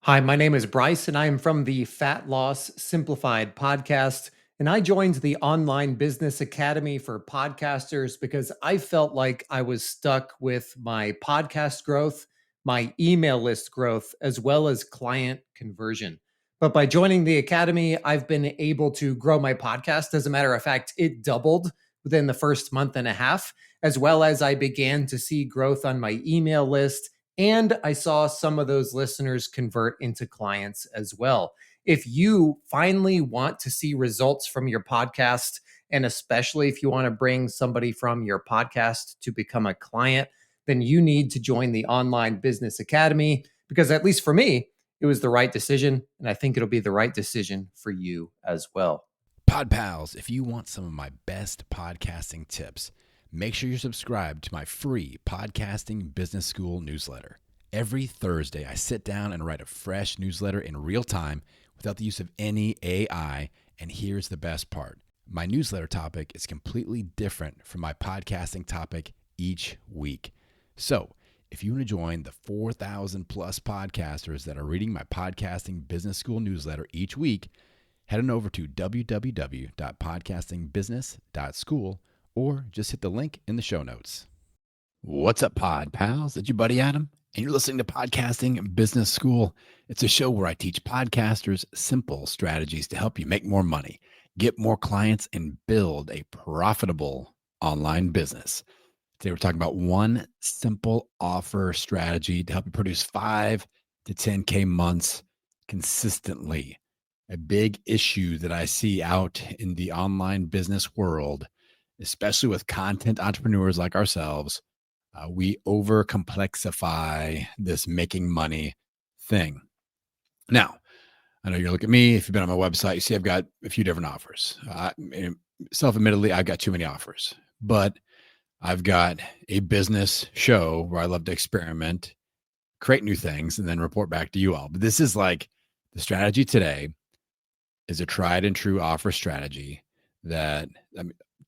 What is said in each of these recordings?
Hi, my name is Bryce, and I am from the Fat Loss Simplified podcast. And I joined the Online Business Academy for podcasters because I felt like I was stuck with my podcast growth, my email list growth, as well as client conversion. But by joining the Academy, I've been able to grow my podcast. As a matter of fact, it doubled within the first month and a half, as well as I began to see growth on my email list, and I saw some of those listeners convert into clients as well. If you finally want to see results from your podcast, and especially if you want to bring somebody from your podcast to become a client, then you need to join the Online Business Academy because, at least for me, it was the right decision. And I think it'll be the right decision for you as well. Pod Pals, if you want some of my best podcasting tips, make sure you're subscribed to my free Podcasting Business School newsletter. Every Thursday, I sit down and write a fresh newsletter in real time without the use of any AI. And here's the best part. My newsletter topic is completely different from my podcasting topic each week. So if you want to join the 4,000 plus podcasters that are reading my Podcasting Business School newsletter each week, head on over to www.podcastingbusiness.school or just hit the link in the show notes. What's up, Pod Pals? It's your buddy Adam, and you're listening to Podcasting Business School. It's a show where I teach podcasters simple strategies to help you make more money, get more clients, and build a profitable online business. Today, we're talking about one simple offer strategy to help you produce 5 to 10K months consistently. A big issue that I see out in the online business world, especially with content entrepreneurs like ourselves, we over complexify this making money thing. Now, I know you look at me. If you've been on my website, you see I've got a few different offers. Self-admittedly, I've got too many offers, but I've got a business show where I love to experiment, create new things, and then report back to you all. But this is like the strategy today is a tried and true offer strategy that,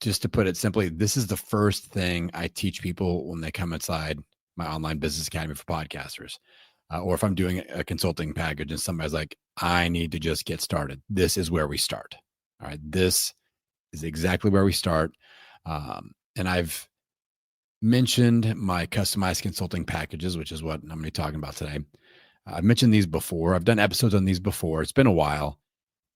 just to put it simply, this is the first thing I teach people when they come inside my Online Business Academy for podcasters. Or if I'm doing a consulting package and somebody's like, I need to just get started. This is where we start. All right. This is exactly where we start. And I've mentioned my customized consulting packages, which is what I'm going to be talking about today. I've mentioned these before. I've done episodes on these before. It's been a while.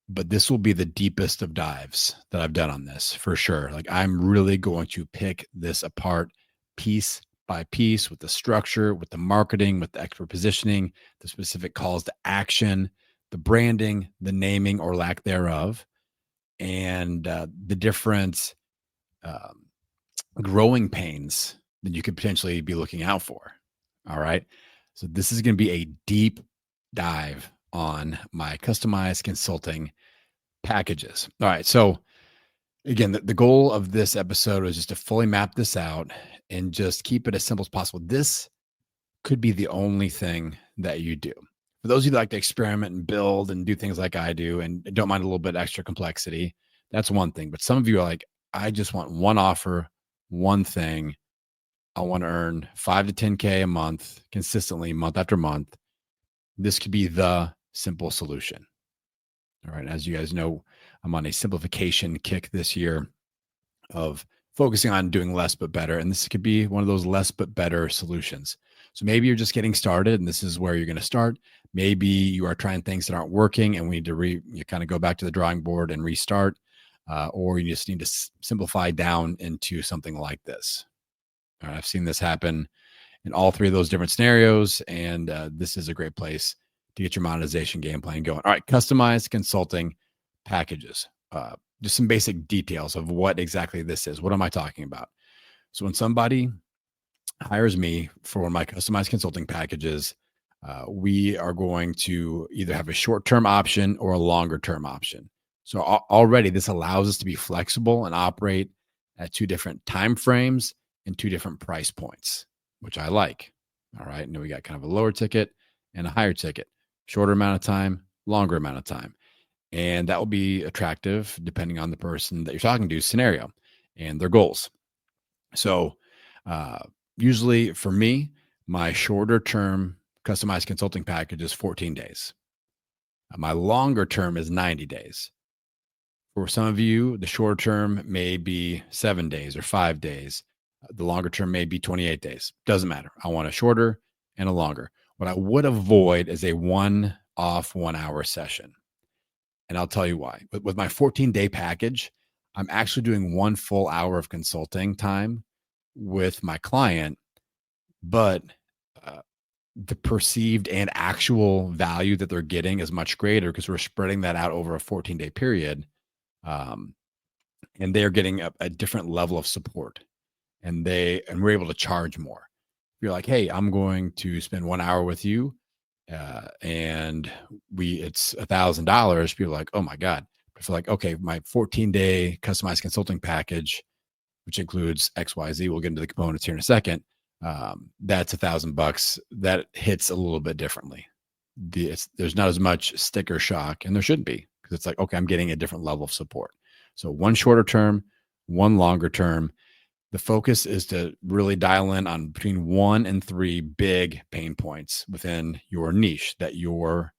But this will be the deepest of dives that I've done on this for sure. Like I'm really going to pick this apart piece by piece with the structure, with the marketing, with the expert positioning, the specific calls to action, the branding, the naming or lack thereof, and the different growing pains that you could potentially be looking out for. All right. So this is going to be a deep dive on my customized consulting packages. All right. So again, the goal of this episode is just to fully map this out and just keep it as simple as possible. This could be the only thing that you do. For those of you that like to experiment and build and do things like I do and don't mind a little bit extra complexity, that's one thing. But some of you are like, I just want one offer, one thing. I want to earn 5 to 10K a month consistently, month after month. This could be the simple solution. All right. As you guys know, I'm on a simplification kick this year of focusing on doing less but better. And this could be one of those less but better solutions. So maybe you're just getting started and this is where you're going to start. Maybe you are trying things that aren't working and we need to you kind of go back to the drawing board and restart, or you just need to simplify down into something like this. All right, I've seen this happen in all three of those different scenarios. And this is a great place to get your monetization game plan going. All right, customized consulting packages. Just some basic details of what exactly this is. What am I talking about? So when somebody hires me for one of my customized consulting packages, we are going to either have a short-term option or a longer-term option. So already this allows us to be flexible and operate at 2 different time frames and 2 different price points, which I like. All right. And then we got kind of a lower ticket and a higher ticket, shorter amount of time, longer amount of time. And that will be attractive depending on the person that you're talking to, scenario, and their goals. So usually for me, my shorter term customized consulting package is 14 days. My longer term is 90 days. For some of you, the shorter term may be 7 days or 5 days. The longer term may be 28 days. Doesn't matter. I want a shorter and a longer. What I would avoid is a one-off 1-hour session. And I'll tell you why. With my 14-day package, I'm actually doing 1 full hour of consulting time with my client, but uh, the perceived and actual value that they're getting is much greater because we're spreading that out over a 14-day period. Um, and they're getting a different level of support, and we're able to charge more. If you're like, hey, I'm going to spend 1 hour with you, and it's $1,000. People are like, oh my God. If you're like, okay, my 14-day customized consulting package, which includes XYZ, we'll get into the components here in a second. That's $1,000. That hits a little bit differently. There's not as much sticker shock, and there shouldn't be, because it's like, okay, I'm getting a different level of support. So 1 shorter term, 1 longer term. The focus is to really dial in on between 1 and 3 big pain points within your niche that your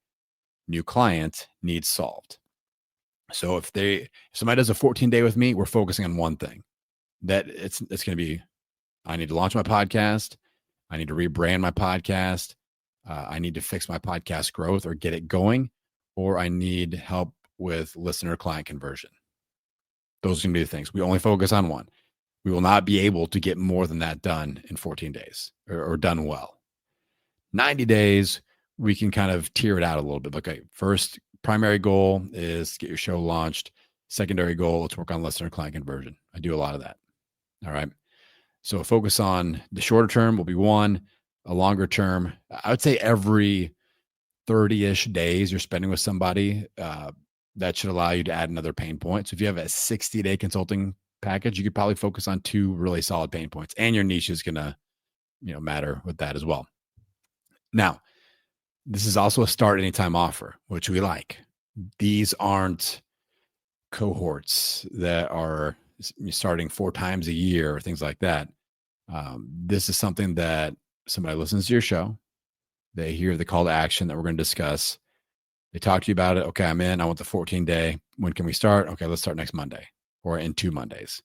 new client needs solved. So if somebody does a 14-day with me, we're focusing on one thing. That it's going to be, I need to launch my podcast. I need to rebrand my podcast. I need to fix my podcast growth or get it going, or I need help with listener client conversion. Those are going to be the things. We only focus on one. We will not be able to get more than that done in 14 days or done well. 90 days, we can kind of tier it out a little bit. Okay, first primary goal is get your show launched. Secondary goal, let's work on listener client conversion. I do a lot of that. All right. So focus on the shorter term will be 1, a longer term. I would say every 30-ish days you're spending with somebody, that should allow you to add another pain point. So if you have a 60-day consulting package, you could probably focus on 2 really solid pain points, and your niche is going to, matter with that as well. Now, this is also a start anytime offer, which we like. These aren't cohorts that are starting 4 times a year or things like that. This is something that somebody listens to your show. They hear the call to action that we're going to discuss. They talk to you about it. Okay, I'm in. I want the 14-day. When can we start? Okay, let's start next Monday or in 2 Mondays.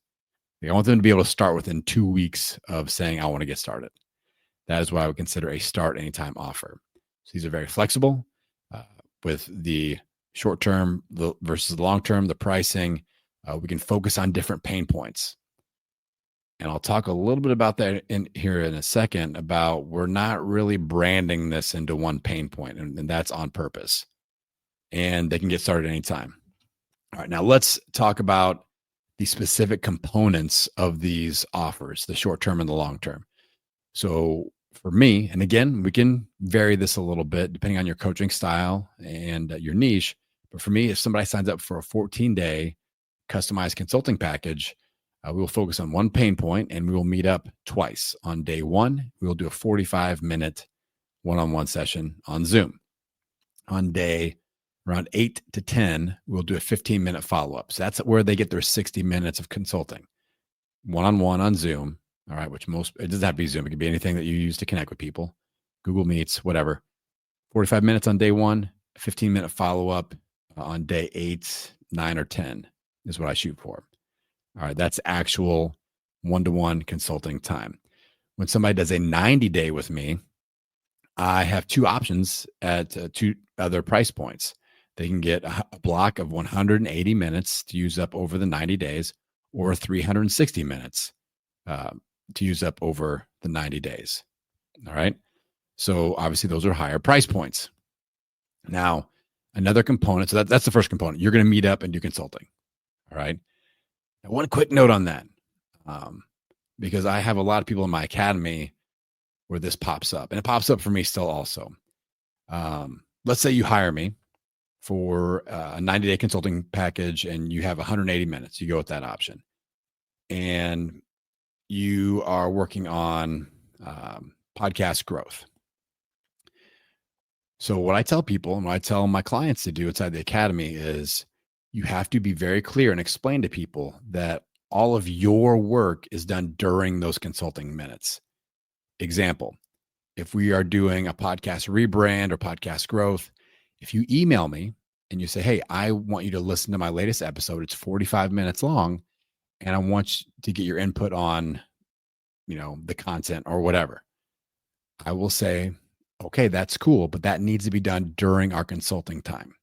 I want them to be able to start within 2 weeks of saying, I want to get started. That is what I would consider a start anytime offer. So these are very flexible with the short term versus the long term, the pricing. We can focus on different pain points. And I'll talk a little bit about that in a second, about we're not really branding this into one pain point, and that's on purpose. And they can get started anytime. All right, now let's talk about the specific components of these offers, the short term and the long term. So for me, and again, we can vary this a little bit depending on your coaching style and your niche. But for me, if somebody signs up for a 14-day customized consulting package, we will focus on one pain point, and we will meet up twice. On day 1, we will do a 45-minute one-on-one session on Zoom. On day around 8 to 10, we'll do a 15-minute follow-up. So that's where they get their 60 minutes of consulting, one-on-one on Zoom. All right, it doesn't have to be Zoom. It can be anything that you use to connect with people, Google Meets, whatever. 45 minutes on day 1, 15-minute follow-up on day 8, 9, or 10 is what I shoot for. All right, that's actual one-to-one consulting time. When somebody does a 90-day with me, I have 2 options at 2 other price points. They can get a block of 180 minutes to use up over the 90 days, or 360 minutes to use up over the 90 days. All right. So obviously those are higher price points. Now, another component. So that's the first component. You're going to meet up and do consulting. All right. Now, one quick note on that, because I have a lot of people in my academy where this pops up, and it pops up for me still also. Let's say you hire me for a 90-day consulting package, and you have 180 minutes. You go with that option, and you are working on podcast growth. So what I tell people, and what I tell my clients to do inside the academy, is you have to be very clear and explain to people that all of your work is done during those consulting minutes. Example, if we are doing a podcast rebrand or podcast growth, if you email me and you say, hey, I want you to listen to my latest episode, it's 45 minutes long, and I want to get your input on, the content or whatever, I will say, okay, that's cool, but that needs to be done during our consulting time.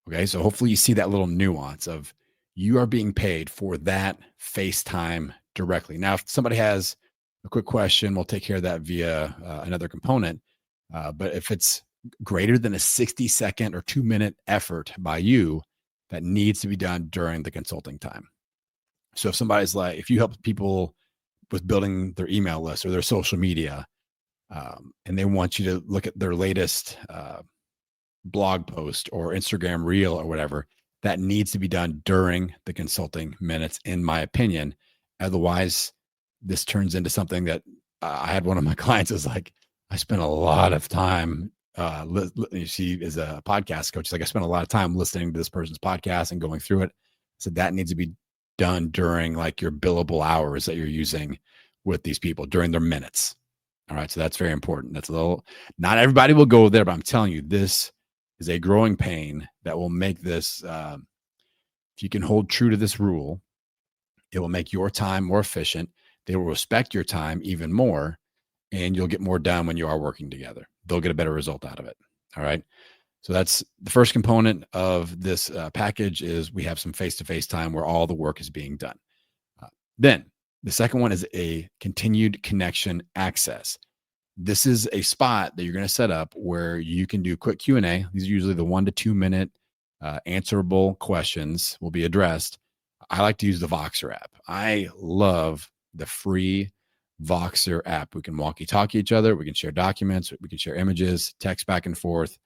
Okay. So hopefully you see that little nuance of you are being paid for that FaceTime directly. Now, if somebody has a quick question, we'll take care of that via another component. But if it's greater than a 60-second or 2-minute effort by you, that needs to be done during the consulting time. So if somebody's like, if you help people with building their email list or their social media, and they want you to look at their latest blog post or Instagram reel or whatever, that needs to be done during the consulting minutes, in my opinion. Otherwise, this turns into something that I had one of my clients is like, I spent a lot of time. She is a podcast coach. She's like, I spent a lot of time listening to this person's podcast and going through it. So that needs to be done during like your billable hours that you're using with these people during their minutes. All right. So that's very important. That's a little, not everybody will go there, but I'm telling you, this is a growing pain that will make this, if you can hold true to this rule, it will make your time more efficient. They will respect your time even more, and you'll get more done when you are working together. They'll get a better result out of it. All right. So that's the first component of this package is we have some face-to-face time where all the work is being done. Then the second one is a continued connection access. This is a spot that you're going to set up where you can do quick Q&A. These are usually the 1 to 2 minute answerable questions will be addressed. I like to use the Voxer app. I love the free Voxer app. We can walkie-talkie each other. We can share documents. We can share images, text back and forth.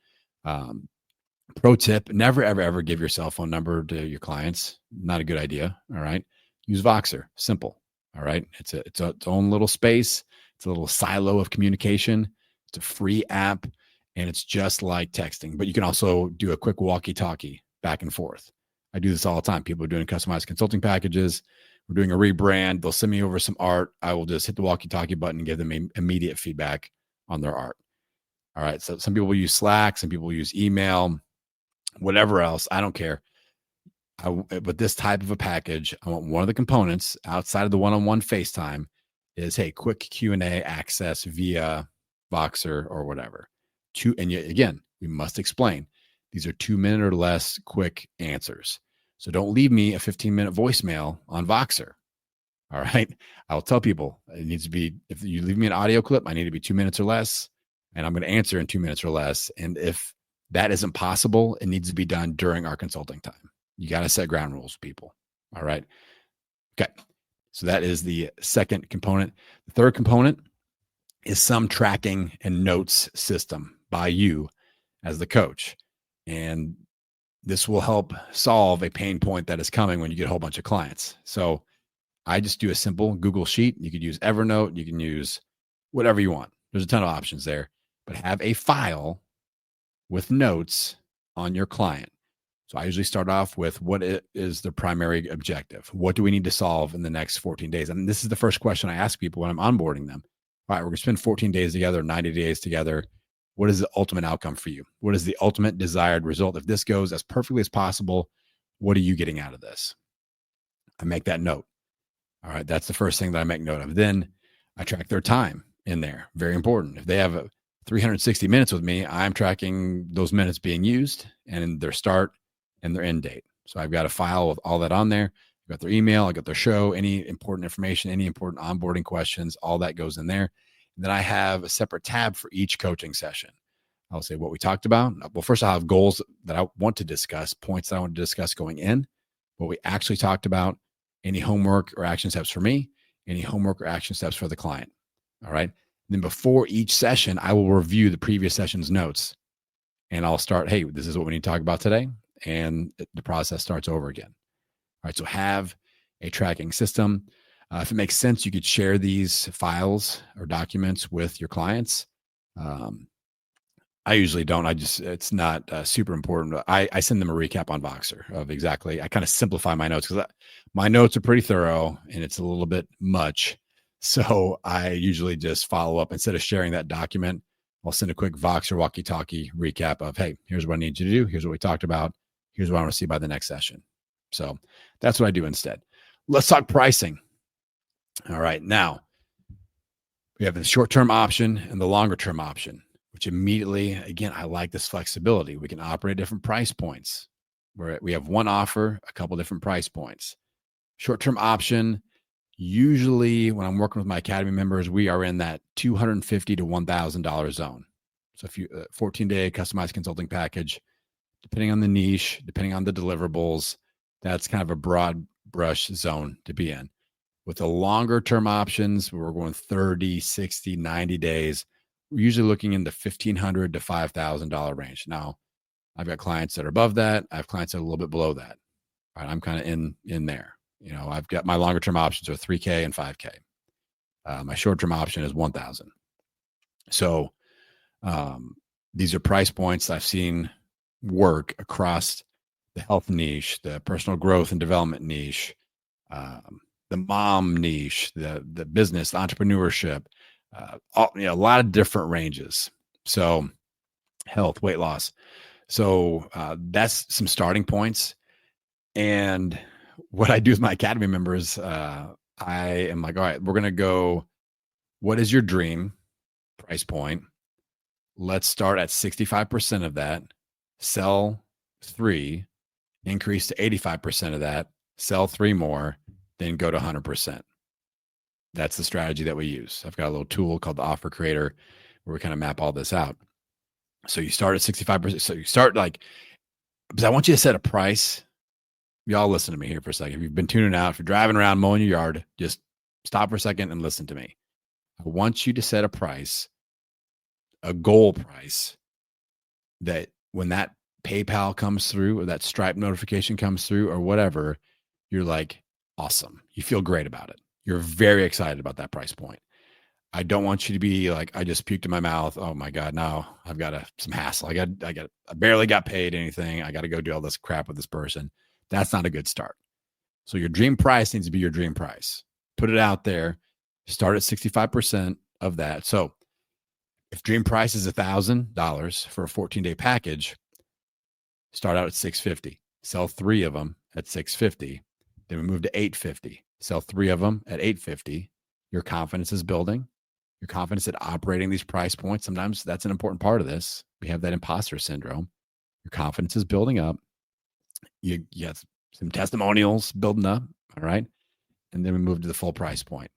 Pro tip, never, ever, ever give your cell phone number to your clients. Not a good idea. All right. Use Voxer. Simple. All right. It's its own little space. It's a little silo of communication. It's a free app, and it's just like texting, but you can also do a quick walkie-talkie back and forth. I do this all the time. People are doing customized consulting packages. We're doing a rebrand. They'll send me over some art. I will just hit the walkie-talkie button and give them immediate feedback on their art. All right. So some people will use Slack. Some people will use email, whatever else. I don't care. But this type of a package, I want one of the components outside of the one-on-one FaceTime is, hey, quick Q&A access via Voxer or whatever. And yet, again, we must explain these are 2-minute or less quick answers. So don't leave me a 15-minute voicemail on Voxer. All right. I'll tell people it needs to be, if you leave me an audio clip, I need to be 2 minutes or less, and I'm going to answer in 2 minutes or less. And if that isn't possible, it needs to be done during our consulting time. You got to set ground rules, people. All right. Okay. So that is the second component. The third component is some tracking and notes system by you as the coach. And this will help solve a pain point that is coming when you get a whole bunch of clients. So I just do a simple Google Sheet. You could use Evernote. You can use whatever you want. There's a ton of options there, but have a file with notes on your client. So I usually start off with what is the primary objective? What do we need to solve in the next 14 days? And this is the first question I ask people when I'm onboarding them. All right, we're going to spend 14 days together, 90 days together. What is the ultimate outcome for you? What is the ultimate desired result? If this goes as perfectly as possible, what are you getting out of this? I make that note. All right, that's the first thing that I make note of. Then I track their time in there. Very important. If they have 360 minutes with me, I'm tracking those minutes being used and their start and their end date. So I've got a file with all that on there. I've got their email, I got their show, any important information, any important onboarding questions, all that goes in there. And then I have a separate tab for each coaching session. I'll say what we talked about. Well, first I'll have goals that I want to discuss, points that I want to discuss going in, what we actually talked about, any homework or action steps for me, any homework or action steps for the client. All right. And then before each session, I will review the previous session's notes and I'll start, hey, this is what we need to talk about today. And the process starts over again. All right. So have a tracking system. If it makes sense, you could share these files or documents with your clients. I usually don't. It's not super important. I send them a recap on Voxer of exactly, I kind of simplify my notes because my notes are pretty thorough and it's a little bit much. So I usually just follow up. Instead of sharing that document, I'll send a quick Vox or walkie-talkie recap of, hey, here's what I need you to do. Here's what we talked about. Here's what I want to see by the next session. So that's what I do instead. Let's talk pricing. All right. Now, we have the short-term option and the longer-term option, which immediately, again, I like this flexibility. We can operate different price points where we have one offer, a couple different price points. Short-term option, usually when I'm working with my academy members, we are in that $250 to $1,000 zone. So if you 14-day customized consulting package, depending on the niche, depending on the deliverables, that's kind of a broad brush zone to be in. With the longer term options, we're going 30, 60, 90 days. We're usually looking in the $1,500 to $5,000 range. Now, I've got clients that are above that. I have clients that are a little bit below that. All right, I'm kind of in there. You know, I've got my longer term options are 3K and 5K. My short term option is 1,000. So these are price points I've seen work across the health niche, the personal growth and development niche, the mom niche, the business, the entrepreneurship, a lot of different ranges. So health, weight loss. So that's some starting points. And what I do with my academy members, I am like, all right, we're going to go, what is your dream price point? Let's start at 65% of that, sell 3, increase to 85% of that, sell 3 more, then go to 100%. That's the strategy that we use. I've got a little tool called the Offer Creator where we kind of map all this out. So you start at 65%. So you start because I want you to set a price. Y'all listen to me here for a second. If you've been tuning out, if you're driving around mowing your yard, just stop for a second and listen to me. I want you to set a price, a goal price, that when that PayPal comes through or that Stripe notification comes through or whatever, you're like, awesome. You feel great about it. You're very excited about that price point. I don't want you to be like, I just puked in my mouth. Oh my God, now I've got some hassle. I barely got paid anything. I got to go do all this crap with this person. That's not a good start. So your dream price needs to be your dream price. Put it out there. Start at 65% of that. So if dream price is $1,000 for a 14-day package, start out at $650. Sell 3 of them at $650. Then we move to $850. Sell 3 of them at $850. Your confidence is building. Your confidence at operating these price points. Sometimes that's an important part of this. We have that imposter syndrome. Your confidence is building up. You have some testimonials building up. All right. And then we move to the full price point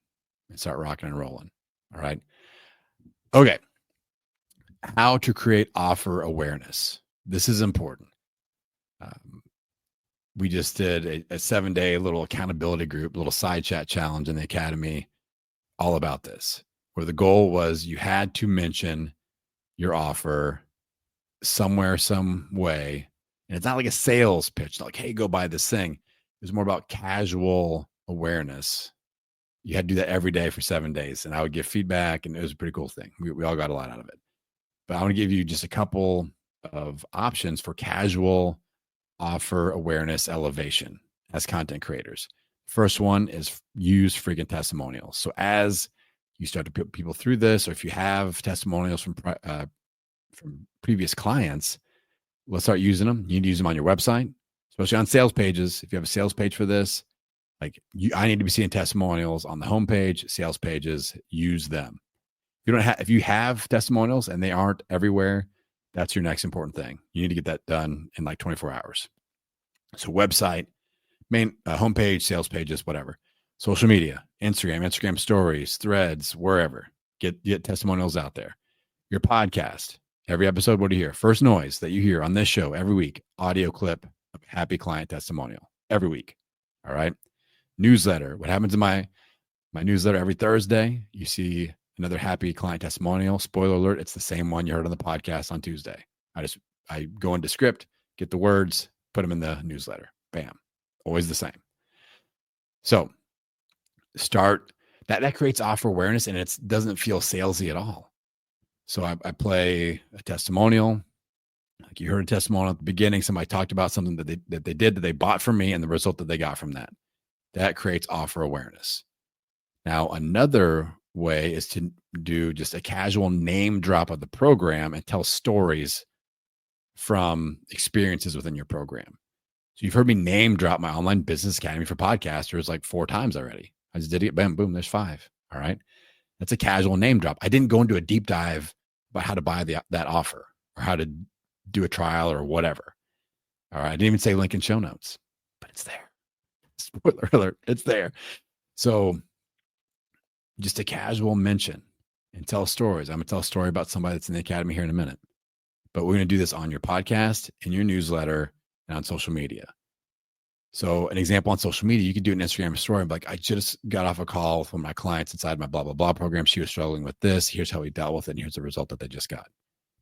and start rocking and rolling. All right. Okay. How to create offer awareness. This is important. We just did a 7-day little accountability group, little side chat challenge in the academy, all about this, where the goal was you had to mention your offer somewhere, some way. And it's not like a sales pitch, like, hey, go buy this thing. It was more about casual awareness. You had to do that every day for 7 days. And I would give feedback, and it was a pretty cool thing. We all got a lot out of it. But I want to give you just a couple of options for casual offer awareness elevation as content creators. First one is use freaking testimonials. So as you start to put people through this, or if you have testimonials from previous clients, let's start using them. You need to use them on your website, especially on sales pages. If you have a sales page for this, I need to be seeing testimonials on the homepage, sales pages. Use them. If you have testimonials and they aren't everywhere, that's your next important thing. You need to get that done in like 24 hours. So website, main homepage, sales pages, whatever. Social media, Instagram stories, threads, wherever. Get testimonials out there. Your podcast, every episode, what do you hear? First noise that you hear on this show every week, audio clip of a happy client testimonial every week. All right. Newsletter. What happens in my newsletter every Thursday? You see another happy client testimonial. Spoiler alert, it's the same one you heard on the podcast on Tuesday. I go into script, get the words, put them in the newsletter. Bam. Always the same. So start that creates offer awareness, and it doesn't feel salesy at all. So I play a testimonial. Like you heard a testimonial at the beginning. Somebody talked about something that they did, that they bought from me, and the result that they got from that. That creates offer awareness. Now, another way is to do just a casual name drop of the program and tell stories from experiences within your program. So you've heard me name drop my online business academy for podcasters like 4 times already. I just did it. Bam, boom, there's 5. All right. That's a casual name drop. I didn't go into a deep dive about how to buy that offer or how to do a trial or whatever. All right. I didn't even say link in show notes, but it's there. Spoiler alert, it's there. So just a casual mention and tell stories. I'm going to tell a story about somebody that's in the academy here in a minute, but we're going to do this on your podcast, in your newsletter, and on social media. So an example on social media, you could do an Instagram story. Like, I just got off a call with one of my clients inside my blah, blah, blah program. She was struggling with this. Here's how we dealt with it. And here's the result that they just got.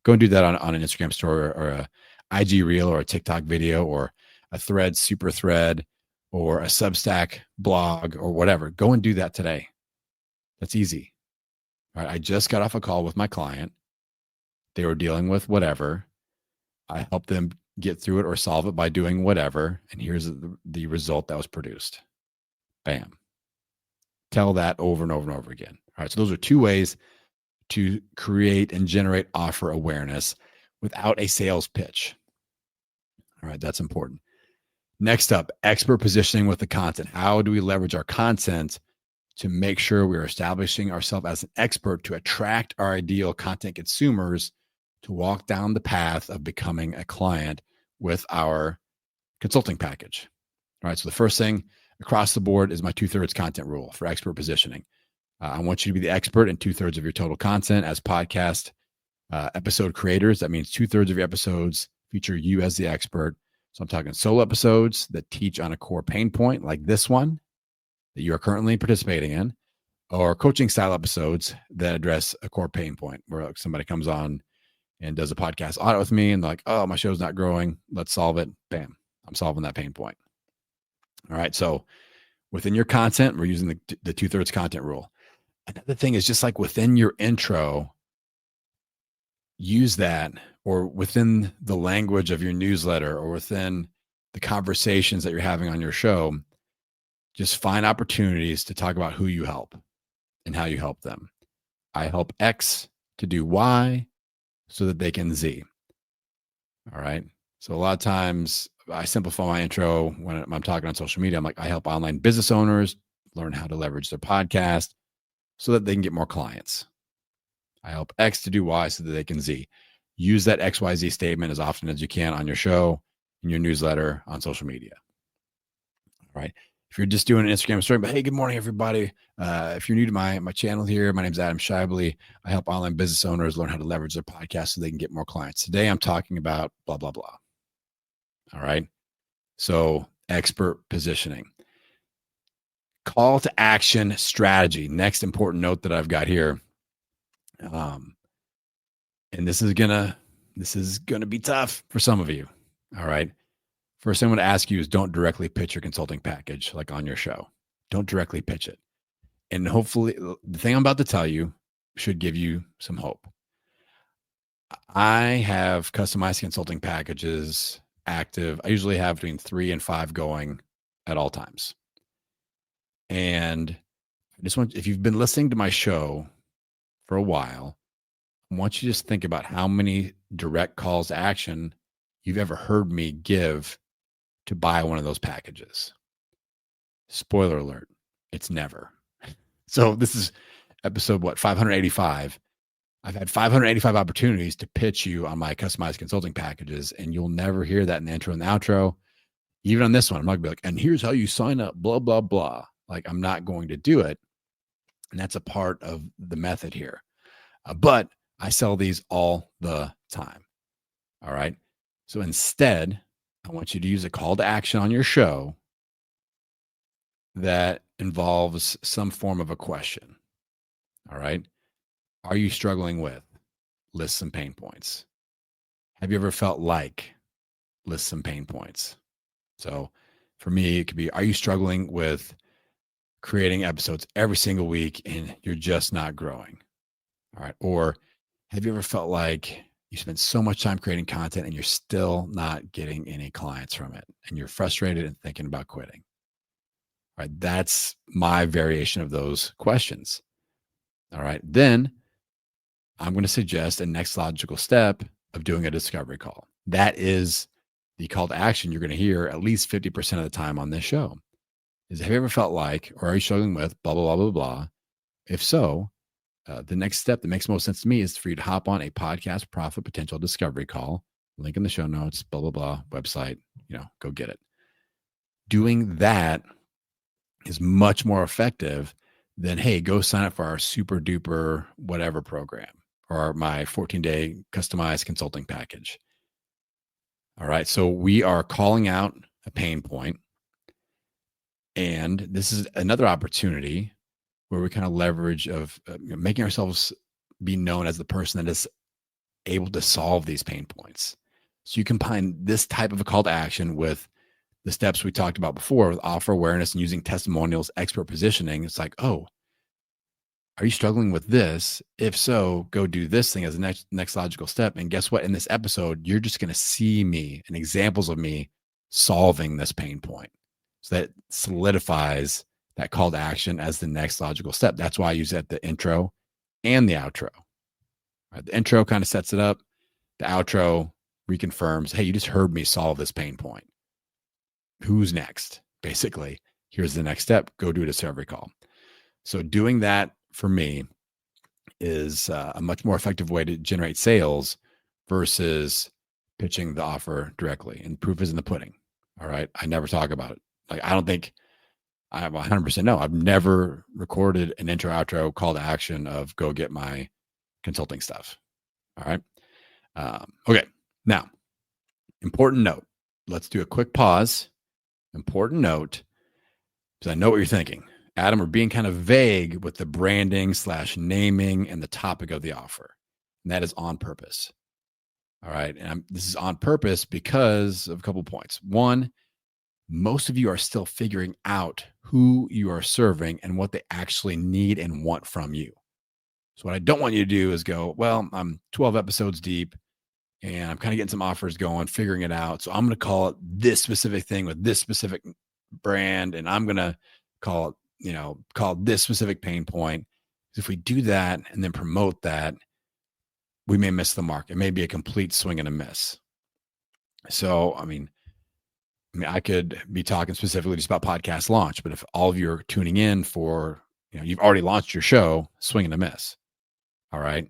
Go and do that on an Instagram story or a IG reel or a TikTok video or a thread, super thread, or a Substack blog or whatever. Go and do that today. That's easy. All right. I just got off a call with my client. They were dealing with whatever. I helped them get through it or solve it by doing whatever. And here's the result that was produced. Bam. Tell that over and over and over again. All right. So those are 2 ways to create and generate offer awareness without a sales pitch. All right. That's important. Next up, expert positioning with the content. How do we leverage our content to make sure we're establishing ourselves as an expert to attract our ideal content consumers to walk down the path of becoming a client with our consulting package? All right. So the first thing across the board is my 2/3 content rule for expert positioning. I want you to be the expert in 2/3 of your total content. As podcast episode creators, that means 2/3 of your episodes feature you as the expert. So I'm talking solo episodes that teach on a core pain point like this one that you are currently participating in, or coaching style episodes that address a core pain point where like somebody comes on and does a podcast audit with me and like, oh, my show's not growing. Let's solve it. Bam. I'm solving that pain point. All right. So within your content, we're using the 2/3 content rule. Another thing is just like within your intro, use that, or within the language of your newsletter or within the conversations that you're having on your show, just find opportunities to talk about who you help and how you help them. I help X to do Y so that they can Z. All right. So a lot of times I simplify my intro when I'm talking on social media. I'm like, I help online business owners learn how to leverage their podcast so that they can get more clients. I help X to do Y so that they can Z. Use that XYZ statement as often as you can on your show, in your newsletter, on social media. All right. If you're just doing an Instagram story, but hey, good morning, everybody. If you're new to my channel here, my name's Adam Shively. I help online business owners learn how to leverage their podcast so they can get more clients. Today, I'm talking about blah, blah, blah. All right. So expert positioning. Call to action strategy. Next important note that I've got here. And this is gonna be tough for some of you. All right. First thing I'm going to ask you is don't directly pitch your consulting package like on your show. Don't directly pitch it. And hopefully the thing I'm about to tell you should give you some hope. I have customized consulting packages active. I usually have between 3 and 5 going at all times. And I just want, if you've been listening to my show for a while, I want you to just think about how many direct calls to action you've ever heard me give to buy one of those packages. Spoiler alert, it's never. So this is episode 585. I've had 585 opportunities to pitch you on my customized consulting packages, and you'll never hear that in the intro and the outro. Even on this one, I'm not gonna be like, and here's how you sign up, blah, blah, blah. Like, I'm not going to do it. And that's a part of the method here. But I sell these all the time. All right. So instead, I want you to use a call to action on your show that involves some form of a question. All right. Are you struggling with? List some pain points. Have you ever felt like? List some pain points. So for me, it could be, are you struggling with creating episodes every single week and you're just not growing? All right. Or have you ever felt like you spend so much time creating content and you're still not getting any clients from it and you're frustrated and thinking about quitting? All right. That's my variation of those questions. All right. Then I'm going to suggest a next logical step of doing a discovery call. That is the call to action you're going to hear at least 50% of the time on this show. Is, have you ever felt like, or are you struggling with blah, blah, blah, blah, blah? If so, the next step that makes most sense to me is for you to hop on a podcast profit potential discovery call. Link in the show notes, blah, blah, blah, website, go get it. Doing that is much more effective than, hey, go sign up for our super duper whatever program or my 14-day customized consulting package. All right. So we are calling out a pain point. And this is another opportunity where we kind of leverage of making ourselves be known as the person that is able to solve these pain points. So you combine this type of a call to action with the steps we talked about before with offer awareness and using testimonials, expert positioning. It's like, oh, are you struggling with this? If so, go do this thing as the next logical step. And guess what? In this episode, you're just going to see me and examples of me solving this pain point. So that solidifies that call to action as the next logical step. That's why I use it at the intro and the outro. Right? The intro kind of sets it up. The outro reconfirms, hey, you just heard me solve this pain point. Who's next? Basically, here's the next step. Go do a discovery call. So doing that for me is a much more effective way to generate sales versus pitching the offer directly. And proof is in the pudding. All right. I never talk about it. Like, I don't think I have 100% no. I've never recorded an intro outro call to action of go get my consulting stuff. All right. Okay. Now, important note. Let's do a quick pause. Important note, because I know what you're thinking. Adam, we're being kind of vague with the branding / naming and the topic of the offer. And that is on purpose. All right. And this is on purpose because of a couple of points. One, most of you are still figuring out who you are serving and what they actually need and want from you. So what I don't want you to do is go, well, I'm 12 episodes deep and I'm kind of getting some offers going, figuring it out. So I'm going to call it this specific thing with this specific brand. And I'm going to call it, call this specific pain point. If we do that and then promote that, we may miss the mark. It may be a complete swing and a miss. So, I mean, I could be talking specifically just about podcast launch, but if all of you are tuning in for, you've already launched your show, swing and a miss. All right.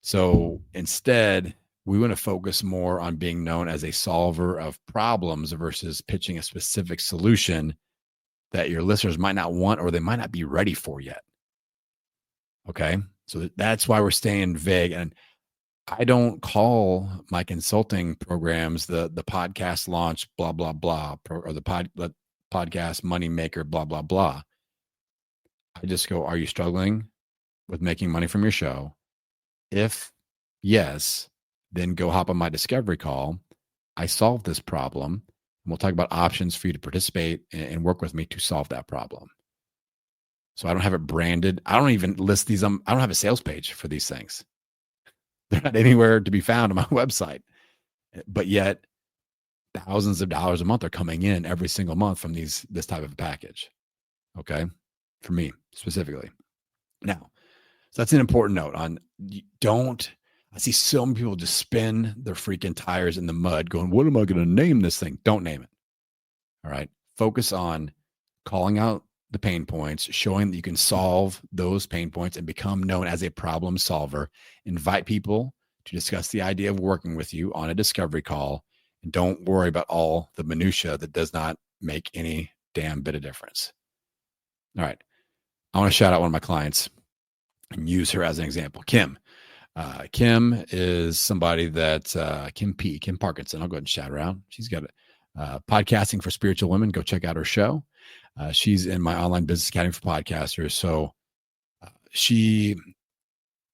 So instead, we want to focus more on being known as a solver of problems versus pitching a specific solution that your listeners might not want or they might not be ready for yet. Okay. So that's why we're staying vague. And I don't call my consulting programs the podcast launch, blah, blah, blah, or the podcast money maker, blah, blah, blah. I just go, are you struggling with making money from your show? If yes, then go hop on my discovery call. I solve this problem. And we'll talk about options for you to participate and work with me to solve that problem. So I don't have it branded. I don't even list these. I don't have a sales page for these things. They're not anywhere to be found on my website. But yet thousands of dollars a month are coming in every single month from this type of package. Okay. For me specifically. Now, so that's an important note on I see so many people just spin their freaking tires in the mud going, what am I going to name this thing? Don't name it. All right. Focus on calling out the pain points, showing that you can solve those pain points and become known as a problem solver. Invite people to discuss the idea of working with you on a discovery call. And don't worry about all the minutia that does not make any damn bit of difference. All right. I want to shout out one of my clients and use her as an example. Kim. Kim is somebody that Kim Parkinson. I'll go ahead and shout her out. She's got podcasting for spiritual women. Go check out her show. She's in my online business academy for podcasters. So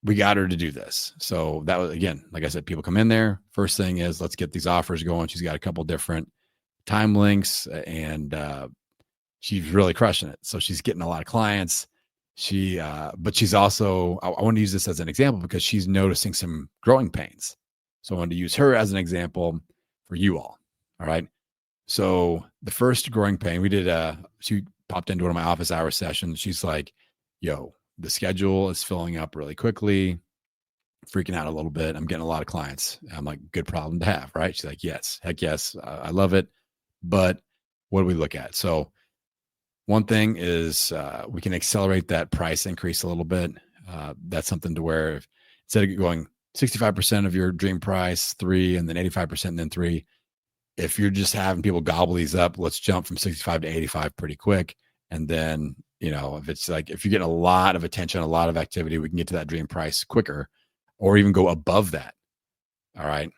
we got her to do this. So that was, again, like I said, people come in there. First thing is let's get these offers going. She's got a couple different time links and she's really crushing it. So she's getting a lot of clients. But she's also, I want to use this as an example because she's noticing some growing pains. So I wanted to use her as an example for you all. All right. So the first growing pain we did, she popped into one of my office hour sessions. She's like, yo, the schedule is filling up really quickly, freaking out a little bit. I'm getting a lot of clients. I'm like, good problem to have, right? She's like, yes, heck yes. I love it. But what do we look at? So one thing is we can accelerate that price increase a little bit. That's something to where instead of going 65% of your dream price, 3, and then 85%, and then 3, if you're just having people gobble these up, let's jump from 65 to 85 pretty quick. And then, if it's like, if you're getting a lot of attention, a lot of activity, we can get to that dream price quicker or even go above that. All right.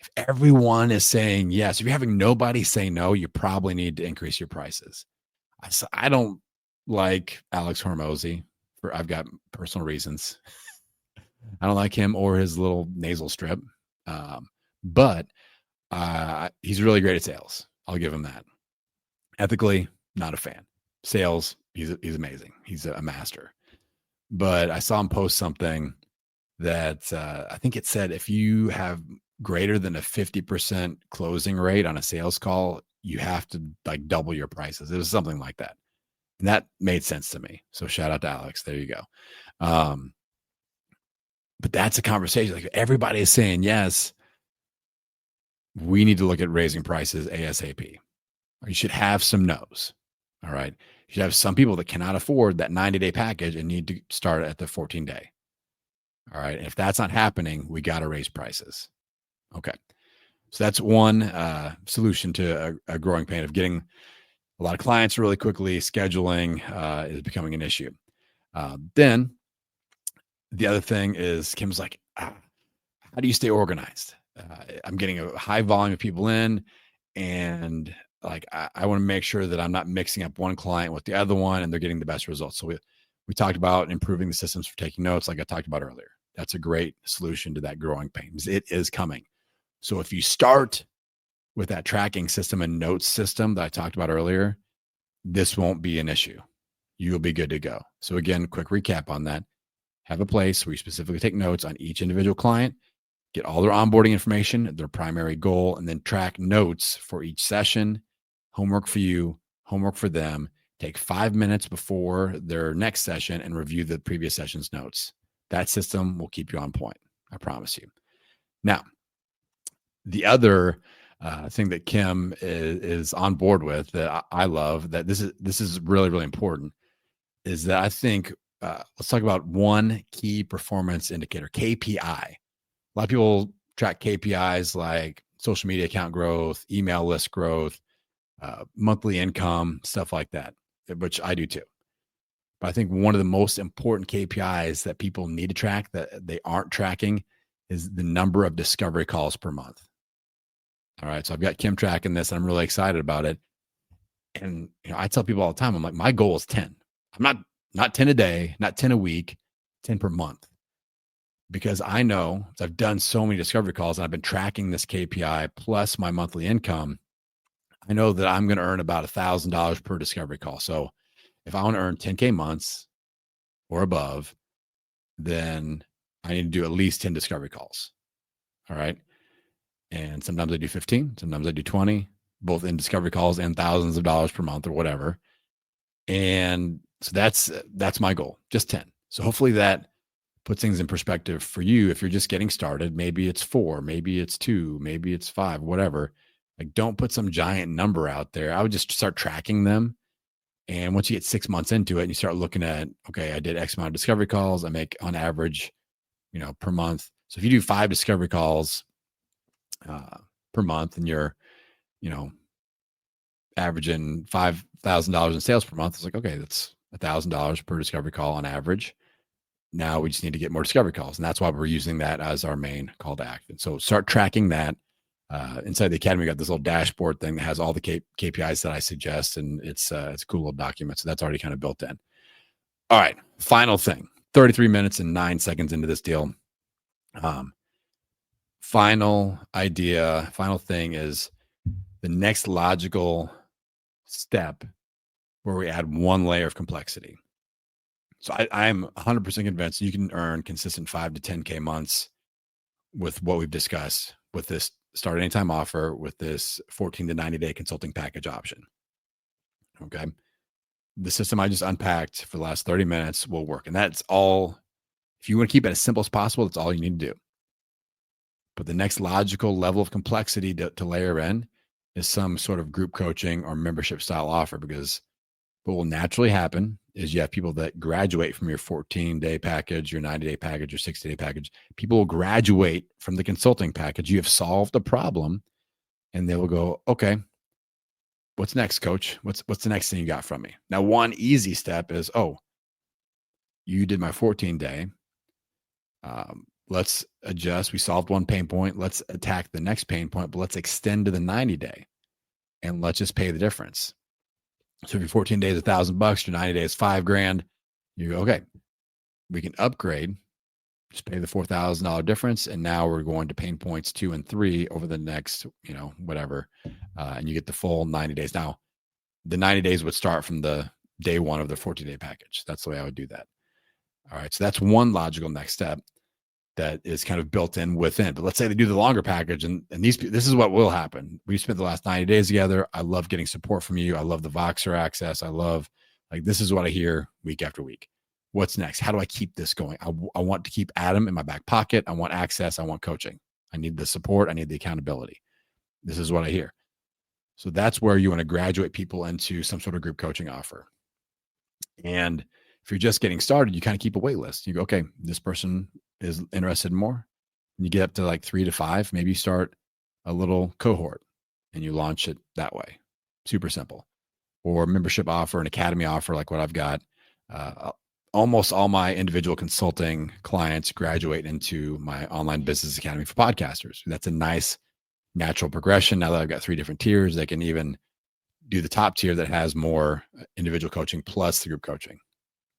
If everyone is saying yes, if you're having nobody say no, you probably need to increase your prices. I don't like Alex Hormozy I've got personal reasons. I don't like him or his little nasal strip. But he's really great at sales. I'll give him that. Ethically, not a fan. Sales, he's amazing. He's a master. But I saw him post something that I think it said if you have greater than a 50% closing rate on a sales call, you have to like double your prices. It was something like that. And that made sense to me. So shout out to Alex. There you go. But that's a conversation. Like everybody is saying yes. We need to look at raising prices ASAP. You should have some no's. All right. You should have some people that cannot afford that 90-day package and need to start at the 14-day. All right. And if that's not happening, we got to raise prices. Okay. So that's one solution to a growing pain of getting a lot of clients really quickly. Scheduling is becoming an issue. Then the other thing is Kim's like, how do you stay organized? I'm getting a high volume of people in, and like I want to make sure that I'm not mixing up one client with the other one and they're getting the best results. So we talked about improving the systems for taking notes, like I talked about earlier. That's a great solution to that growing pain. It is coming. So if you start with that tracking system and notes system that I talked about earlier, this won't be an issue. You'll be good to go. So again, quick recap on that. Have a place where you specifically take notes on each individual client, get all their onboarding information, their primary goal, and then track notes for each session. Homework for you, homework for them. Take 5 minutes before their next session and review the previous session's notes. That system will keep you on point. I promise you. Now, the other thing that Kim is on board with that I love, that this is really, really important, is that I think let's talk about one key performance indicator, KPI. A lot of people track KPIs like social media account growth, email list growth, monthly income, stuff like that, which I do too. But I think one of the most important KPIs that people need to track that they aren't tracking is the number of discovery calls per month. All right. So I've got Kim tracking this, and I'm really excited about it. And I tell people all the time, I'm like, my goal is 10. I'm not 10 a day, not 10 a week, 10 per month. Because I know I've done so many discovery calls and I've been tracking this KPI plus my monthly income. I know that I'm going to earn about $1,000 per discovery call. So if I want to earn 10K months or above, then I need to do at least 10 discovery calls. All right. And sometimes I do 15, sometimes I do 20, both in discovery calls and thousands of dollars per month or whatever. And so that's my goal, just 10. So hopefully that puts things in perspective for you. If you're just getting started, maybe it's 4, maybe it's 2, maybe it's 5, whatever. Like, don't put some giant number out there. I would just start tracking them. And once you get 6 months into it and you start looking at, okay, I did X amount of discovery calls. I make on average, per month. So if you do 5 discovery calls per month and you're, averaging $5,000 in sales per month, it's like, okay, that's $1,000 per discovery call on average. Now we just need to get more discovery calls. And that's why we're using that as our main call to action. So start tracking that. Inside the Academy, we got this little dashboard thing that has all the KPIs that I suggest. And it's a cool little document. So that's already kind of built in. All right. Final thing, 33 minutes and 9 seconds into this deal. Final idea, final thing is the next logical step where we add one layer of complexity. So I'm 100% convinced you can earn consistent 5 to 10K months with what we've discussed with this start anytime offer, with this 14 to 90 day consulting package option. Okay. the system I just unpacked for the last 30 minutes will work. And that's all. If you want to keep it as simple as possible, that's all you need to do. But the next logical level of complexity to layer in is some sort of group coaching or membership style offer, because what will naturally happen is you have people that graduate from your 14-day package, your 90-day package, your 60-day package. People will graduate from the consulting package. You have solved the problem, and they will go, okay, what's next, coach? What's the next thing you got from me? Now, one easy step is, oh, you did my 14-day. Let's adjust. We solved one pain point. Let's attack the next pain point, but let's extend to the 90-day and let's just pay the difference. So if your 14 days, $1,000, your 90 days, $5,000, you go, okay, we can upgrade, just pay the $4,000 difference. And now we're going to pain points 2 and 3 over the next, whatever. And you get the full 90 days. Now the 90 days would start from the day one of the 14-day package. That's the way I would do that. All right. So that's one logical next step that is kind of built in within. But let's say they do the longer package, and this is what will happen. We spent the last 90 days together. I love getting support from you. I love the Voxer access. I love, this is what I hear week after week. What's next? How do I keep this going? I want to keep Adam in my back pocket. I want access. I want coaching. I need the support. I need the accountability. This is what I hear. So that's where you want to graduate people into some sort of group coaching offer. And if you're just getting started, you kind of keep a wait list. You go, okay, this person is interested in more. And you get up to like 3 to 5, maybe you start a little cohort and you launch it that way. Super simple. Or membership offer, an academy offer like what I've got. Almost all my individual consulting clients graduate into my online business academy for podcasters. That's a nice natural progression. Now that I've got 3 different tiers, they can even do the top tier that has more individual coaching plus the group coaching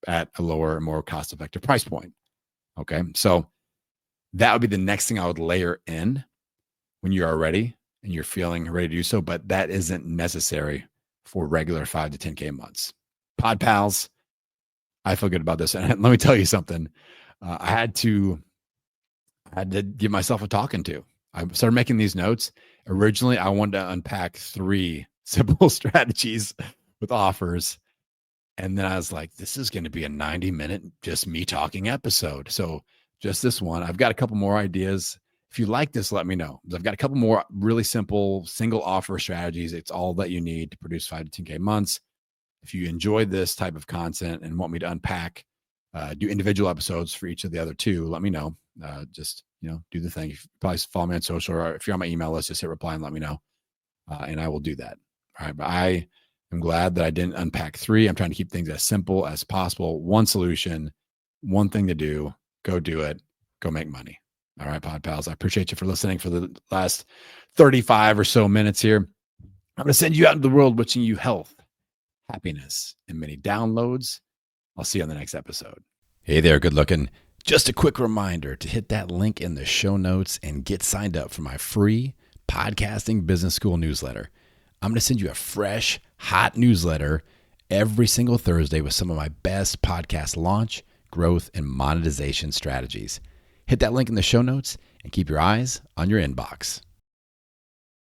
at a lower, more cost-effective price point. Okay. So that would be the next thing I would layer in when you are ready and you're feeling ready to do so, but that isn't necessary for regular 5 to 10K months. Pod Pals, I feel good about this. And let me tell you something. I had to give myself a talking to. I started making these notes. Originally, I wanted to unpack 3 simple strategies with offers. And then I was like, this is going to be a 90-minute just me talking episode. So just this one. I've got a couple more ideas. If you like this, let me know. I've got a couple more really simple single offer strategies. It's all that you need to produce 5 to 10K months. If you enjoy this type of content and want me to unpack, do individual episodes for each of the other 2, let me know. Just, do the thing. You probably follow me on social, or if you're on my email list, just hit reply and let me know. And I will do that. All right. But I'm glad that I didn't unpack 3. I'm trying to keep things as simple as possible. One solution, one thing to do, go do it, go make money. All right, Pod Pals, I appreciate you for listening for the last 35 or so minutes here. I'm going to send you out into the world wishing you health, happiness, and many downloads. I'll see you on the next episode. Hey there, good looking. Just a quick reminder to hit that link in the show notes and get signed up for my free Podcasting Business School newsletter. I'm going to send you a fresh, hot newsletter every single Thursday with some of my best podcast launch, growth, and monetization strategies. Hit that link in the show notes and keep your eyes on your inbox.